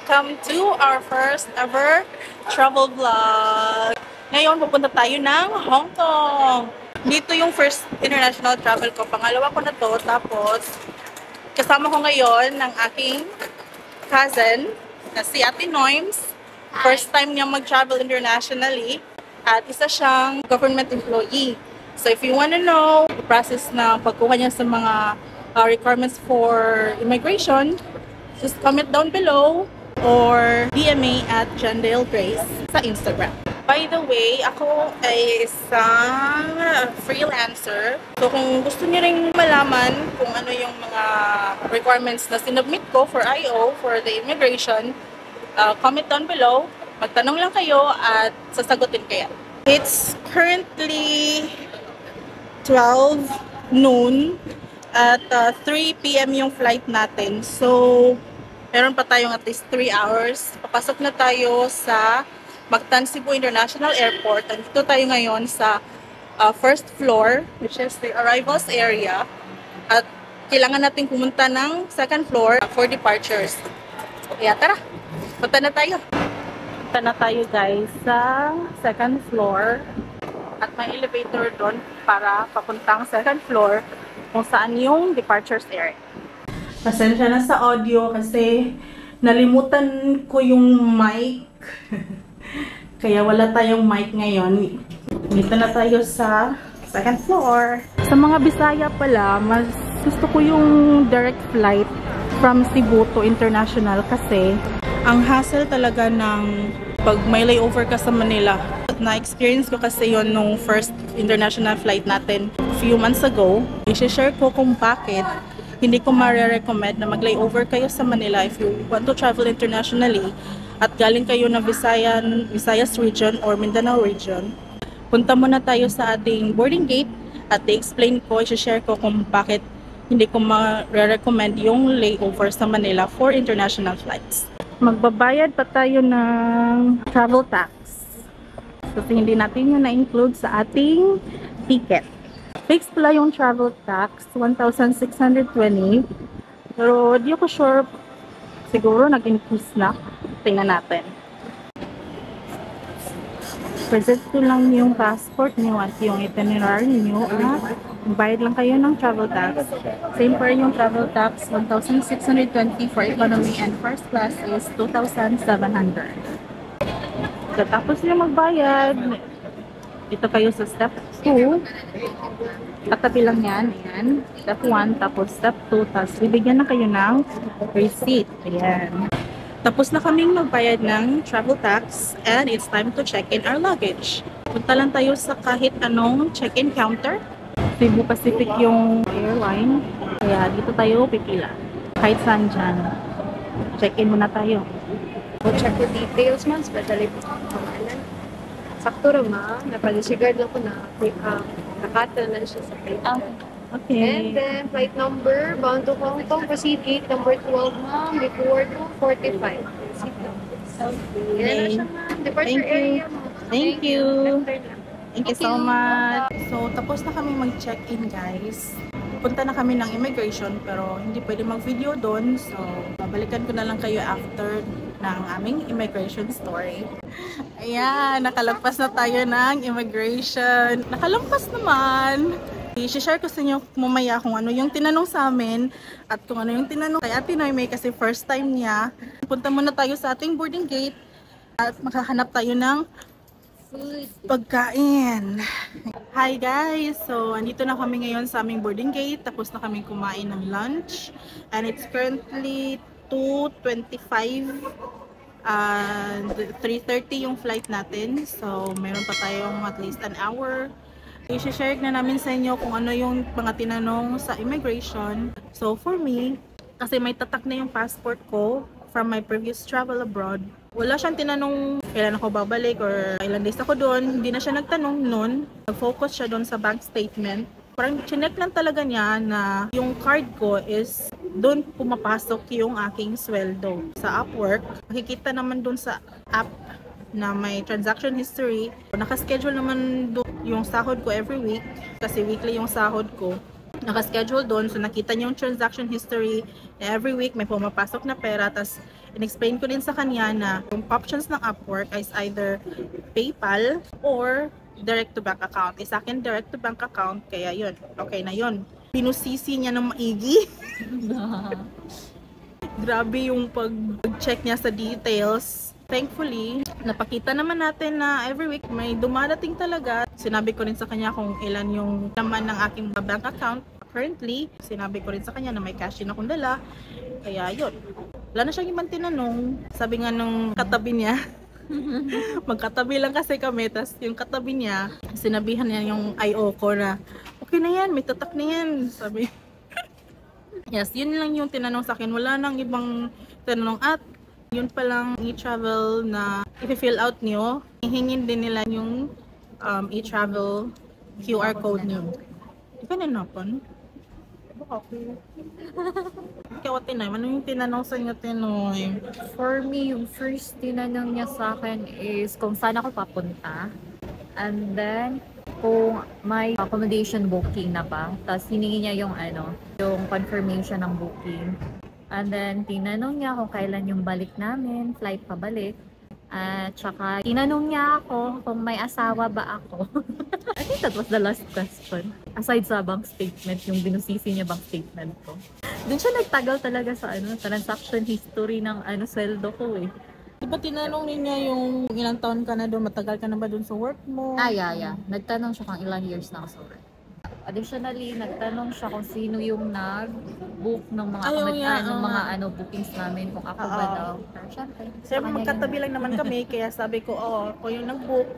Welcome to our first ever travel vlog. Ngayon, pupunta tayo ng Hong Kong. Dito yung first international travel ko. Pangalawa ko na to. Tapos, kasama ko ngayon ng aking cousin na si Ate Noims. First time niya mag-travel internationally. At isa siyang government employee. So, if you wanna know the process na pagkuha niya sa mga requirements for immigration, just comment down below or DM me at Jandale Grace sa Instagram. By the way, ako ay isang freelancer. So kung gusto niyo ring malaman kung ano yung mga requirements na sinubmit ko for IO, for the immigration, comment down below. Magtanong lang kayo at sasagutin kaya. It's currently 12 noon. At 3 PM yung flight natin. So, meron pa tayong at least 3 hours. Papasok na tayo sa Mactan Cebu International Airport. Andito tayo ngayon sa first floor, which is the arrivals area. At kailangan natin pumunta ng second floor for departures. Kaya tara, punta na tayo. Punta na tayo guys sa second floor. At may elevator doon para papuntang second floor kung saan yung departures area. Pasensya na sa audio kasi nalimutan ko yung mic. Kaya wala tayong mic ngayon. Dito na tayo sa second floor. Sa mga Bisaya pala, mas gusto ko yung direct flight from Cebu to International kasi ang hassle talaga ng pag may layover ka sa Manila. Na-experience ko kasi yon nung first international flight natin a few months ago. I-share ko kung bakit hindi ko ma-recommend na mag-layover kayo sa Manila if you want to travel internationally at galing kayo na Visayas region or Mindanao region. Punta muna tayo sa ating boarding gate at i-explain ko, i-share ko kung bakit hindi ko ma-recommend yung layover sa Manila for international flights. Magbabayad pa tayo ng travel tax. Kasi hindi natin yun na-include sa ating ticket. Fixed pala yung travel tax, 1,620. Pero di ako sure, siguro nag-increase na. Tingnan natin. Present ko lang yung passport niyo at yung itinerary niyo at bayad lang kayo ng travel tax. Same pa rin yung travel tax, 1,620 for economy and first class is 2,700. Tapos nyo magbayad, dito kayo sa step 2. Katabi lang yan. Ayan. Step 1, tapos step 2. Tapos bibigyan na kayo ng receipt. Ayan. Tapos na kaming magbayad ng travel tax and it's time to check in our luggage. Punta lang tayo sa kahit anong check-in counter. Cebu Pacific yung airline. Kaya dito tayo pipila. Kahit saan dyan. Check-in muna tayo. Check the details man, especially pangalan. Sakto rin ma, napag-disregard lang ko na nakata na siya sa plate. Okay. And then, flight number, bound to Hong Kong, proceed gate number 12 ma'am, before 2:45. Seat number. Yan na siya ma'am, departure area mo. Thank you. Left turn lang. Thank you so much. So, tapos na kami mag-check-in guys. Punta na kami ng immigration pero hindi pwede mag-video doon. So, babalikan ko na lang kayo after ng aming immigration story. Ayan, nakalagpas na tayo ng immigration. Nakalampas naman. I-share ko sa inyo mamaya kung ano yung tinanong sa amin at kung ano yung tinanong kay Ate Noime kasi first time niya. Punta muna tayo sa ating boarding gate at makahanap tayo ng pagkain. Hi guys! So, andito na kami ngayon sa aming boarding gate. Tapos na kami kumain ng lunch. And it's currently 2:25 and 3:30 yung flight natin. So, mayroon pa tayong at least an hour. I-share na namin sa inyo kung ano yung mga tinanong sa immigration. So, for me, kasi may tatak na yung passport ko from my previous travel abroad. Wala siyang tinanong kailan ako babalik or ilang days ako doon. Hindi na siya nagtanong noon. Nag-focus siya doon sa bank statement. Parang chinek lang talaga niya na yung card ko is doon pumapasok yung aking sweldo. Sa Upwork, makikita naman doon sa app na may transaction history. Nakaschedule naman doon yung sahod ko every week kasi weekly yung sahod ko. Nakaschedule doon, so nakita niyo yung transaction history. Every week may pumapasok na pera, tas In-explain ko din sa kanya na yung options ng Upwork is either PayPal or direct to bank account. Sa akin direct to bank account, kaya yun. Okay na yun. Pinusisi niya ng maigi. Grabe yung pag-check niya sa details. Thankfully, napakita naman natin na every week may dumadating talaga. Sinabi ko rin sa kanya kung ilan yung laman ng aking bank account currently. Sinabi ko rin sa kanya na may cash din akong dala. Kaya yun. Wala na siyang ibang tinanong. Sabi nga nung katabi niya, magkatabi lang kasi kami, tas yung katabi niya, sinabihan niya yung IO ko na, okay na yan, may tatak na yan. Sabi, yes, yun lang yung tinanong sa akin. Wala nang ibang tinanong at yun palang e-travel na i-fill out nyo. Hihingin din nila yung e-travel QR code nyo. Di ka nanapan? Okay. Ikaw, Tinoy, ano yung tinanong sa inyo, Tinoy? For me, yung first tinanong niya sa akin is kung saan ako papunta. And then, kung may accommodation booking na ba. Tapos hiningi niya yung yung confirmation ng booking. And then, tinanong niya kung kailan yung balik namin, flight pabalik. At saka, tinanong niya ako kung may asawa ba ako. I think that was the last question. Aside sa bank statement, yung binusisi niya bank statement ko. Doon siya nagtagal talaga sa transaction history ng sweldo ko eh. Diba tinanong niya yung ilang taon ka na doon, matagal ka na ba doon sa work mo? Yeah. Nagtanong siya kung ilang years na ako sa work. Additionally, nagtanong siya kung sino yung nag-book ng mga bookings namin, kung ako ba daw. Pero syempre, magkatabi lang naman kami, kaya sabi ko, ako yung nag-book.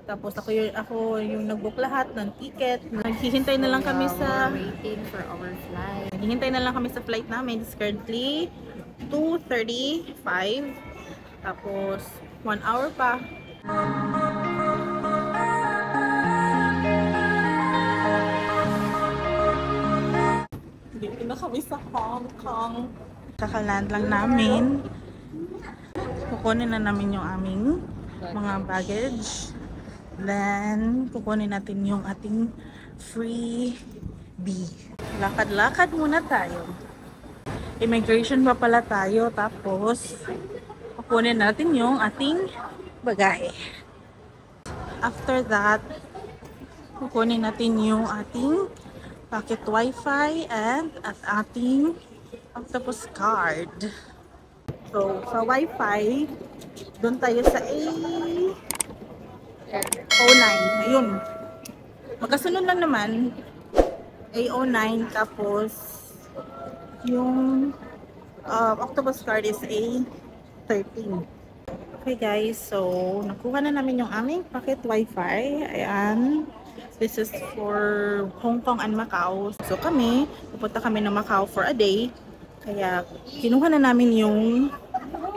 Tapos ako yung nag-book lahat ng ticket. Naghihintay na lang kami sa waiting for our flight. Naghihintay na lang kami sa flight namin. It's currently 2:35. Tapos 1 hour pa. Dito na kami sa Hong Kong. Kakaland lang namin. Kukunin na namin yung aming mga baggage. Then, kukunin natin yung ating freebie. Lakad-lakad muna tayo. Immigration pa pala tayo. Tapos, kukunin natin yung ating bagahe. After that, kukunin natin yung ating pocket wifi and at ating octopus card. So, sa wifi, doon tayo sa A09. Ayun. Magkasunod lang naman. A09 tapos yung octopus card is A13. Okay guys, so nakuha na namin yung aming pocket wifi. Ayan. This is for Hong Kong and Macau. So kami, pupunta kami ng Macau for a day. Kaya kinuha na namin yung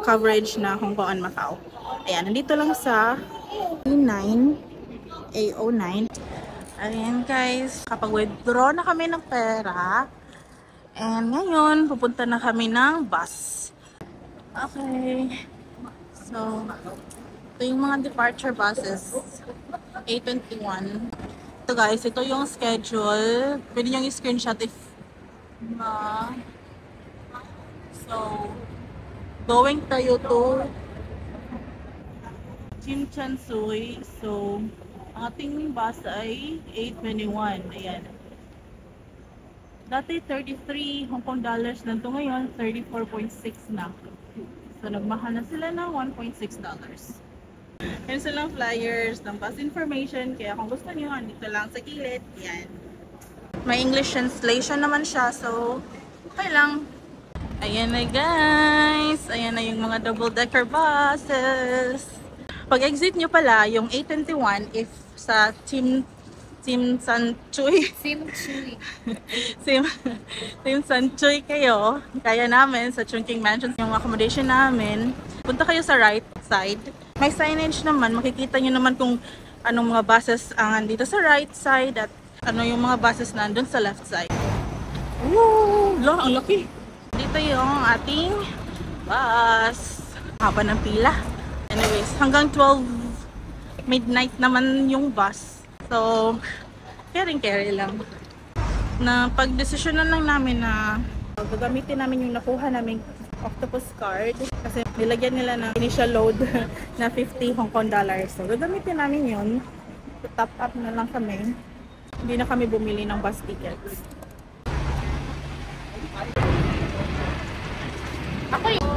coverage na Hong Kong and Macau. Ayan, nandito lang sa A09. Ayan guys, kapag withdraw na kami ng pera. And ngayon, pupunta na kami ng bus. Okay. So, ito yung mga departure buses. A21. Ito guys, ito yung schedule. Pwede nyo i-screenshot if so, going tayo to Tsim Sha Tsui. So, ang ating bus ay 821. Ayan. Dati 33 Hong Kong dollars na ito, ngayon 34.6 na. So, nagmahal na sila ng $1.6. Yan silang flyers ng bus information. Kaya kung gusto nyo, dito lang sa gilid. Yan. May English translation naman siya. So, okay lang. Ayan na guys. Ayan na yung mga double-decker buses. Pag exit nyo pala, yung A21, if sa Tsim Sha Tsui. Tsim Sha Tsui kayo, kaya namin sa Chungking Mansions yung accommodation namin. Punta kayo sa right side. May signage naman, makikita nyo naman kung anong mga buses ang dito sa right side at ano yung mga buses na andun sa left side. Woo! Ang laki! Dito yung ating bus. Haba ng pila. Anyways, hanggang 12 midnight naman yung bus. So, carry lang. Na pag-desisyonan lang namin na gagamitin namin yung nakuha namin octopus card kasi nilagyan nila ng initial load na 50 Hong Kong dollars. So, gagamitin namin yun. So, top up na lang kami. Hindi na kami bumili ng bus tickets. Ako yun.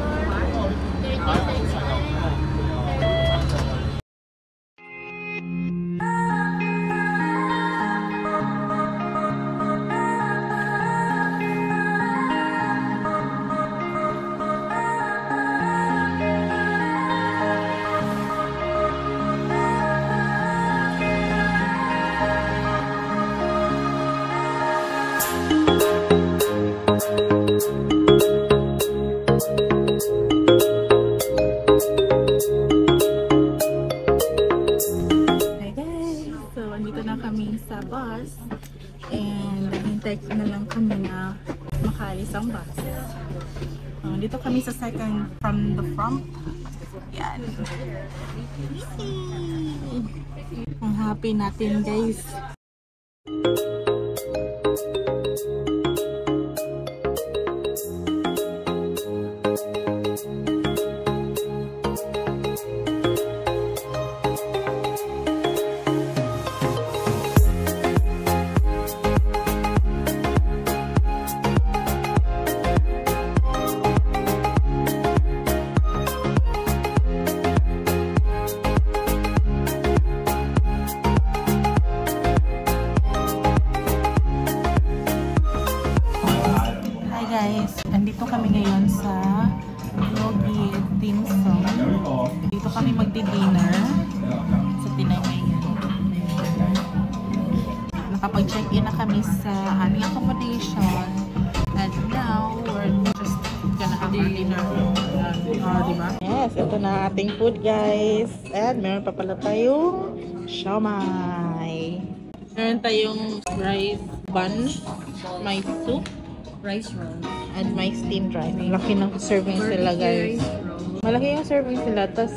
Sa bus and naghintay na lang kami na makaalis ang bus. Dito kami sa second from the front. Yan. Ang happy natin, guys. Nandito kami ngayon sa Logi Dim Sum. Dito kami magdi-dinner sa Pinay ngayon. Nakapag-check-in na kami sa aming accommodation. And now, we're just gonna have our dinner. Diba? Yes, ito na ating food, guys. And meron pa pala tayong siomai. Meron tayong rice bun, may soup, Rice roll. and may steamed rice. Malaki ng serving sila, guys. Malaki yung serving sila, tas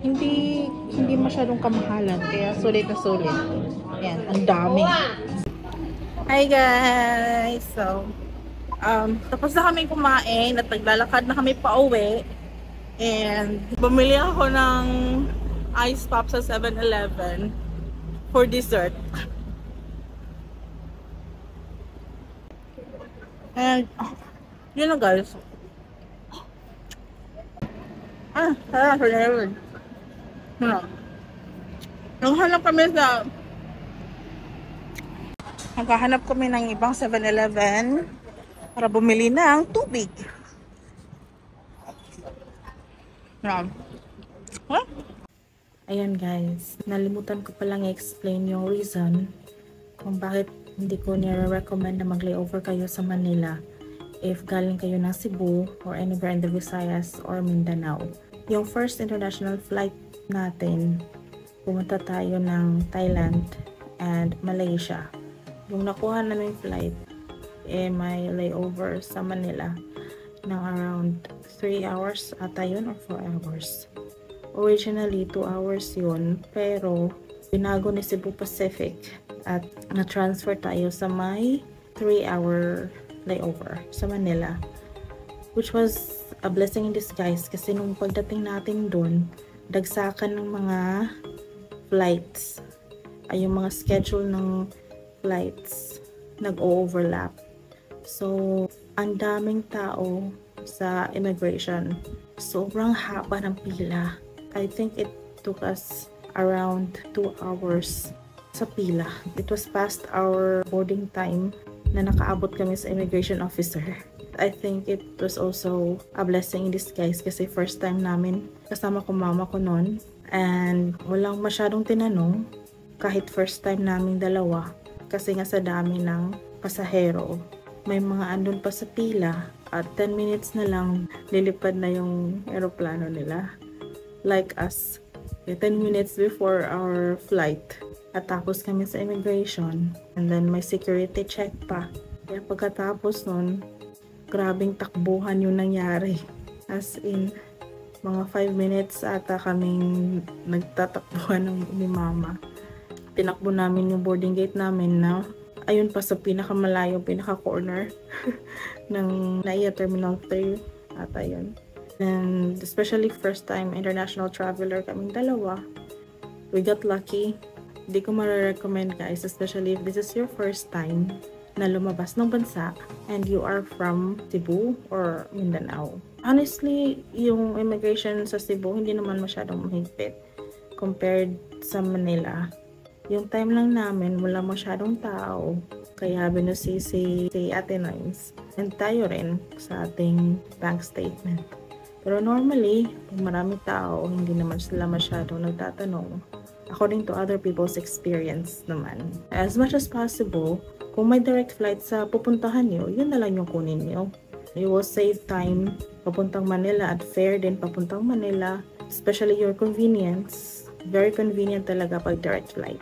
hindi masyadong kamahalan, kaya sulit na sulit. Yan, ang dami. Hi guys! So, tapos na kami kumain at naglalakad na kami pa uwi. And bumili ako ng ice pop sa 7-Eleven for dessert. And yun na, guys. Naghahanap kami ng ibang 7-Eleven para bumili ng tubig. Ayan, guys, nalimutan ko palang i-explain yung reason kung bakit hindi ko nire-recommend na mag-layover kayo sa Manila if galing kayo ng Cebu or anywhere in the Visayas or Mindanao. Yung first international flight natin, pumunta tayo ng Thailand and Malaysia. Yung nakuha namin flight, may layover sa Manila ng around 3 hours ata yun or 4 hours. Originally, 2 hours yun, pero binago ni Cebu Pacific at na-transfer tayo sa may 3-hour layover sa Manila, which was a blessing in disguise kasi nung pagdating natin doon, dagsakan ng mga flights, ay yung mga schedule ng flights nag-overlap. So, ang daming tao sa immigration. Sobrang haba ng pila. I think it took us around 2 hours sa pila. It was past our boarding time na nakaabot kami sa immigration officer. I think it was also a blessing in disguise kasi first time namin kasama ko mama ko noon and walang masyadong tinanong kahit first time namin dalawa kasi nga sa dami ng pasahero. May mga andun pa sa pila at 10 minutes na lang lilipad na yung eroplano nila. Like us, 10 minutes before our flight. At tapos kami sa immigration. And then may security check pa. Kaya pagkatapos nun, grabing takbuhan yung nangyari. As in, mga 5 minutes ata kaming nagtatakbuhan ni mama. Tinakbo namin yung boarding gate namin na ayun pa sa pinakamalayong, pinaka-corner ng NAIA Terminal 3. ata yun. And especially first time international traveler kaming dalawa, we got lucky. Hindi ko ma-recommend guys, especially if this is your first time na lumabas ng bansa and you are from Cebu or Mindanao. Honestly, yung immigration sa Cebu hindi naman masyadong mahigpit compared sa Manila. Yung time lang namin, wala masyadong tao, kaya binusisi si Ate Noyes and tayo rin sa ating bank statement. Pero normally, pag maraming tao, hindi naman sila masyadong nagtatanong. According to other people's experience naman. As much as possible, kung may direct flight sa pupuntahan nyo, yun na lang yung kunin nyo. You will save time papuntang Manila at fare din papuntang Manila. Especially your convenience. Very convenient talaga pag direct flight.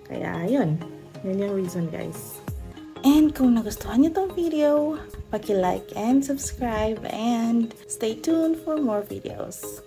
Kaya yun. Yun yung reason guys. And kung nagustuhan nyo tong video, paki-like and subscribe and stay tuned for more videos.